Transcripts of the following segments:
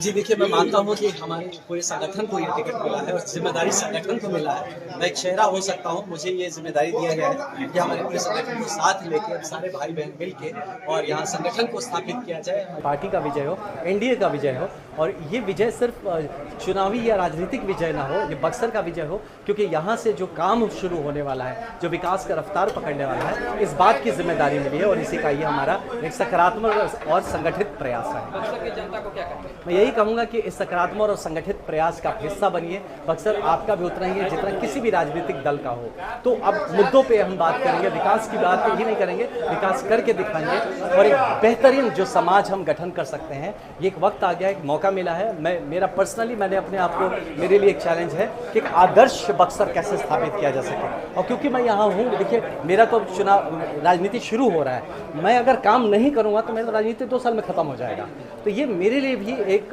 जी देखिए, मैं मानता हूँ कि हमारे पूरे संगठन को ये टिकट मिला है और जिम्मेदारी संगठन को मिला है। मैं एक चेहरा हो सकता हूँ, मुझे ये जिम्मेदारी दिया गया है कि हमारे पूरे संगठन को साथ लेके अब सारे भाई बहन मिल के और यहाँ संगठन को स्थापित किया जाए। पार्टी का विजय हो, एनडीए का विजय हो और ये विजय सिर्फ चुनावी या राजनीतिक विजय ना हो, ये बक्सर का विजय हो, क्योंकि यहाँ से जो काम शुरू होने वाला है, जो विकास का रफ्तार पकड़ने वाला है, इस बात की जिम्मेदारी मिली है और इसी का ये हमारा एक सकारात्मक और संगठित प्रयास है। बक्सर की जनता को क्या कहेंगे? मैं यही कहूँगा कि इस सकारात्मक और संगठित प्रयास का हिस्सा बनिए। बक्सर आपका भी उतना ही है जितना किसी भी राजनीतिक दल का हो। तो अब मुद्दों पे हम बात करेंगे, विकास की बात ही नहीं करेंगे, विकास करके दिखाएंगे और एक बेहतरीन जो समाज हम गठन कर सकते हैं। ये एक वक्त आ गया, एक मौका मिला है। मैंने अपने आप को, मेरे लिए एक चैलेंज है कि एक आदर्श बक्सर कैसे स्थापित किया जा सके। और क्योंकि मैं यहाँ हूँ, देखिए मेरा तो चुनाव राजनीति शुरू हो रहा है, मैं अगर काम नहीं करूँगा तो मेरा राजनीति 2 साल में ख़त्म हो जाएगा। तो ये मेरे लिए भी एक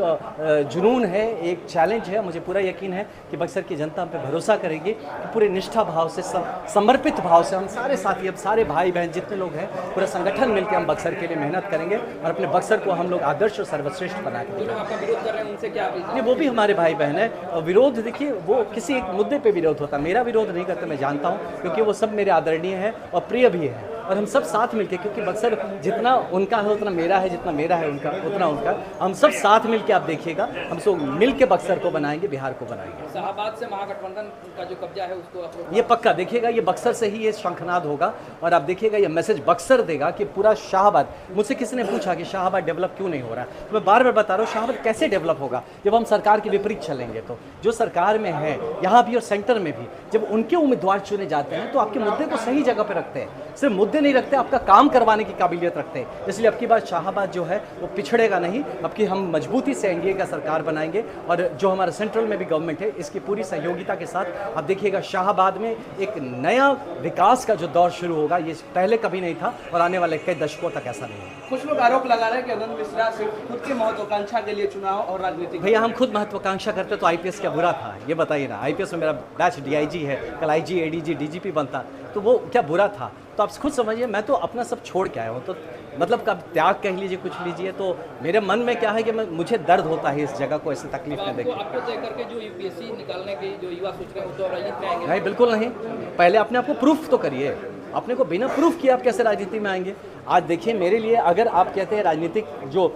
जुनून है, एक चैलेंज है। मुझे पूरा यकीन है कि बक्सर की जनता हम पे भरोसा करेगी कि पूरे निष्ठा भाव से, समर्पित भाव से हम सारे साथी, अब सारे भाई बहन जितने लोग हैं, पूरा संगठन मिलकर हम बक्सर के लिए मेहनत करेंगे और अपने बक्सर को हम लोग आदर्श और सर्वश्रेष्ठ बना के जो आपका विरोध कर रहे हैं उनसे क्या अपील? नहीं, वो भी हमारे भाई बहन है। और विरोध देखिए, वो किसी एक मुद्दे पे विरोध होता है, मेरा विरोध नहीं करते, मैं जानता हूँ, क्योंकि वो सब मेरे आदरणीय हैं और प्रिय भी है। और हम सब साथ मिलके, क्योंकि बक्सर जितना उनका है उतना मेरा है, जितना मेरा है उनका उतना उनका, हम सब साथ मिलके आप देखिएगा, हम सब मिलके बक्सर को बनाएंगे, बिहार को बनाएंगे। शाहबाद से महागठबंधन का जो कब्जा है उसको आप ये पक्का देखिएगा, ये बक्सर से ही ये शंखनाद होगा और आप देखिएगा ये मैसेज बक्सर देगा कि पूरा शाहबाद। मुझसे किसी ने पूछा कि शाहबाद डेवलप क्यों नहीं हो रहा है, तो मैं बार बार बता रहा हूँ, शाहबाद कैसे डेवलप होगा जब हम सरकार के विपरीत चलेंगे। तो जो सरकार में है यहाँ भी और सेंटर में भी, जब उनके उम्मीदवार चुने जाते हैं तो आपके मुद्दे को सही जगह पर रखते हैं, सिर्फ मुद्दे नहीं रखते, आपका काम करवाने की काबिलियत रखते हैं। इसलिए अब की बार शाहबाद जो है वो पिछड़ेगा नहीं। अब की हम मजबूती से एनडीए का सरकार बनाएंगे और जो हमारा सेंट्रल में भी गवर्नमेंट है, इसकी पूरी सहयोगिता के साथ आप देखिएगा शाहबाद में एक नया विकास का जो दौर शुरू होगा, ये पहले कभी नहीं था और आने वाले कई दशकों तक ऐसा नहीं है। कुछ लोग आरोप लगा रहे हैं कि आनंद मिश्रा सिर्फ खुद के महत्वाकांक्षा के लिए चुनाव और राजनीति। भैया हम खुद महत्वाकांक्षा करते तो आईपीएस क्या बुरा था, ये बताइए ना। आईपीएस में मेरा बैच डीआईजी है, कल आईजी, एडीजी, डीजीपी बनता, तो वो क्या बुरा था? तो आप खुद समझिए, मैं तो अपना सब छोड़ के आया हूँ, तो मतलब कब त्याग कह लीजिए, कुछ लीजिए। तो मेरे मन में क्या है कि मुझे दर्द होता है इस जगह को ऐसे तकलीफ में देख। आपको तय करके जो यूपीएससी निकालने की जो युवा सोच रहे हैं वो तो राजनीति में आएंगे? नहीं, बिल्कुल नहीं। पहले अपने आप को प्रूफ तो करिए। अपने को बिना प्रूफ किए आप कैसे राजनीति में आएंगे? आज देखिए, मेरे लिए अगर आप कहते हैं राजनीतिक जो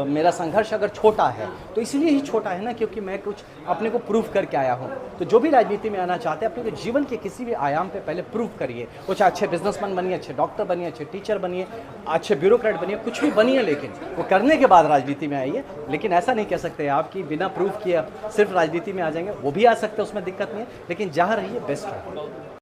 मेरा संघर्ष अगर छोटा है, तो इसलिए ही छोटा है ना क्योंकि मैं कुछ अपने को प्रूफ करके आया हूँ। तो जो भी राजनीति में आना चाहते हैं, अपने जीवन के किसी भी आयाम पे पहले प्रूफ करिए। कुछ अच्छे बिजनेसमैन बनिए, अच्छे डॉक्टर बनिए, अच्छे टीचर बनिए, अच्छे ब्यूरोक्रेट बनिए, कुछ भी बनिए, लेकिन वो करने के बाद राजनीति में आइए। लेकिन ऐसा नहीं कह सकते आप कि बिना प्रूफ किए आप सिर्फ राजनीति में आ जाएंगे। वो भी आ सकते हैं, उसमें दिक्कत नहीं है, लेकिन जहाँ रहिए बेस्ट है।